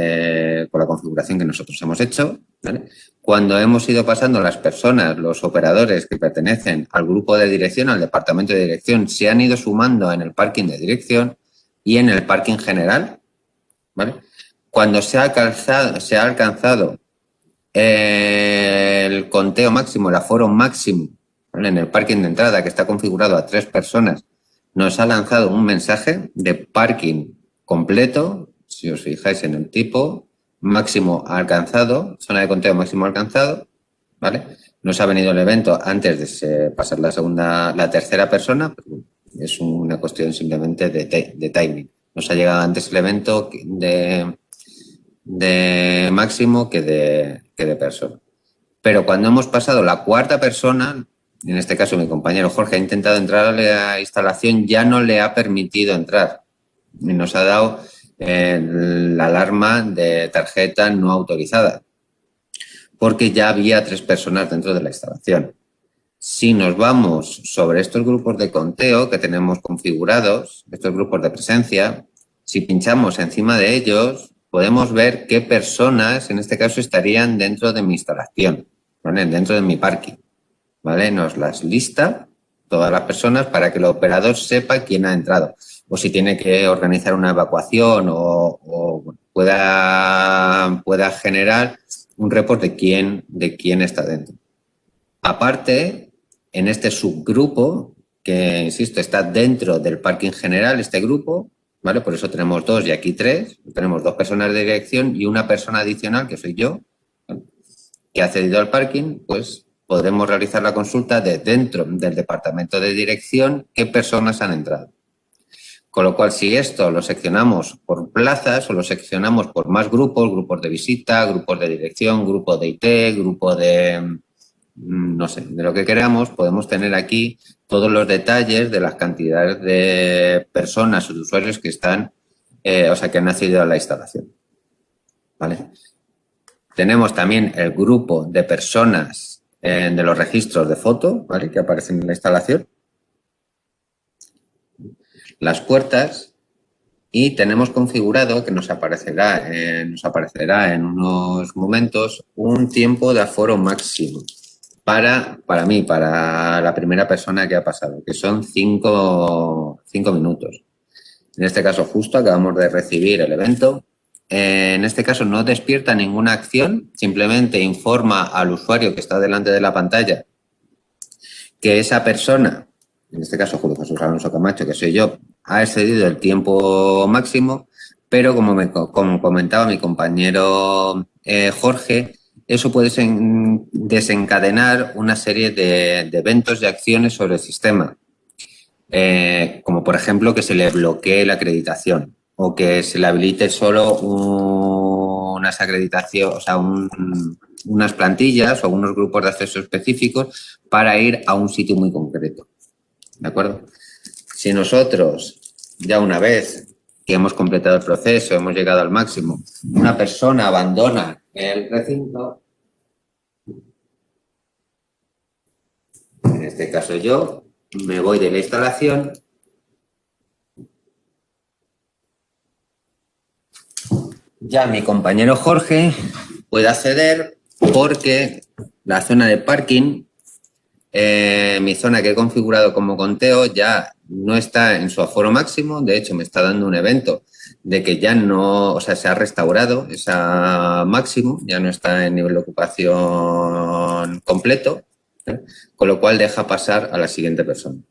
con la configuración que nosotros hemos hecho, ¿vale? Cuando hemos ido pasando las personas, los operadores que pertenecen al grupo de dirección, al departamento de dirección, se han ido sumando en el parking de dirección y en el parking general, ¿vale? Cuando se ha alcanzado el conteo máximo, el aforo máximo, ¿vale? En el parking de entrada, que está configurado a 3 personas, nos ha lanzado un mensaje de parking completo, si os fijáis en el tipo, máximo alcanzado, zona de conteo máximo alcanzado, ¿vale? Nos ha venido el evento antes de pasar la tercera persona, pero es una cuestión simplemente de timing. Nos ha llegado antes el evento de máximo que de persona. Pero cuando hemos pasado la cuarta persona, en este caso mi compañero Jorge ha intentado entrar a la instalación, ya no le ha permitido entrar y nos ha dado la alarma de tarjeta no autorizada, porque ya había 3 personas dentro de la instalación. Si nos vamos sobre estos grupos de conteo que tenemos configurados, estos grupos de presencia, si pinchamos encima de ellos, podemos ver qué personas, en este caso, estarían dentro de mi instalación, ¿vale? Dentro de mi parking, ¿vale? Nos las lista todas las personas para que el operador sepa quién ha entrado. O si tiene que organizar una evacuación o pueda generar un report de quién está dentro. Aparte, en este subgrupo, que, insisto, está dentro del parking general, este grupo, ¿vale? Por eso tenemos 2 y aquí 3. Tenemos 2 personas de dirección y una persona adicional, que soy yo, ¿vale? Que ha accedido al parking, pues podremos realizar la consulta de dentro del departamento de dirección qué personas han entrado. Con lo cual, si esto lo seccionamos por plazas o lo seccionamos por más grupos de visita, grupos de dirección, grupo de IT, grupo de, no sé, de lo que queramos, podemos tener aquí todos los detalles de las cantidades de personas o de usuarios que están, que han accedido a la instalación, ¿vale? Tenemos también el grupo de personas de los registros de foto, ¿vale? Que aparecen en la instalación. Las puertas y tenemos configurado que nos aparecerá en unos momentos un tiempo de aforo máximo para mí, para la primera persona que ha pasado, que son 5 minutos. En este caso justo acabamos de recibir el evento. En este caso no despierta ninguna acción, simplemente informa al usuario que está delante de la pantalla que esa persona, en este caso Julio Jesús Alonso Camacho, que soy yo, ha excedido el tiempo máximo, pero como comentaba mi compañero Jorge, eso puede desencadenar una serie de eventos y acciones sobre el sistema, como por ejemplo que se le bloquee la acreditación o que se le habilite solo unas acreditaciones, unas plantillas o unos grupos de acceso específicos para ir a un sitio muy concreto, ¿de acuerdo? Si nosotros, ya una vez que hemos completado el proceso, hemos llegado al máximo, una persona abandona el recinto, en este caso yo, me voy de la instalación ya mi compañero Jorge puede acceder porque la zona de parking, mi zona que he configurado como conteo ya no está en su aforo máximo, de hecho me está dando un evento de que ya no, se ha restaurado ese máximo, ya no está en nivel de ocupación completo, ¿eh? Con lo cual deja pasar a la siguiente persona.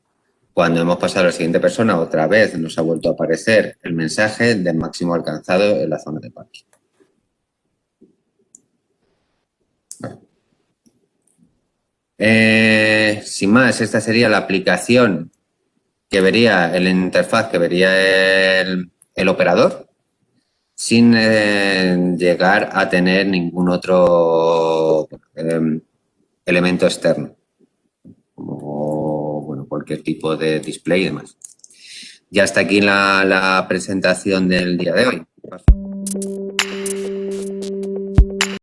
Cuando hemos pasado a la siguiente persona, otra vez nos ha vuelto a aparecer el mensaje de máximo alcanzado en la zona de parking. Sin más, esta sería la aplicación que vería el interfaz, que vería el operador, sin llegar a tener ningún otro elemento externo, como cualquier tipo de display y demás. Ya está aquí la presentación del día de hoy.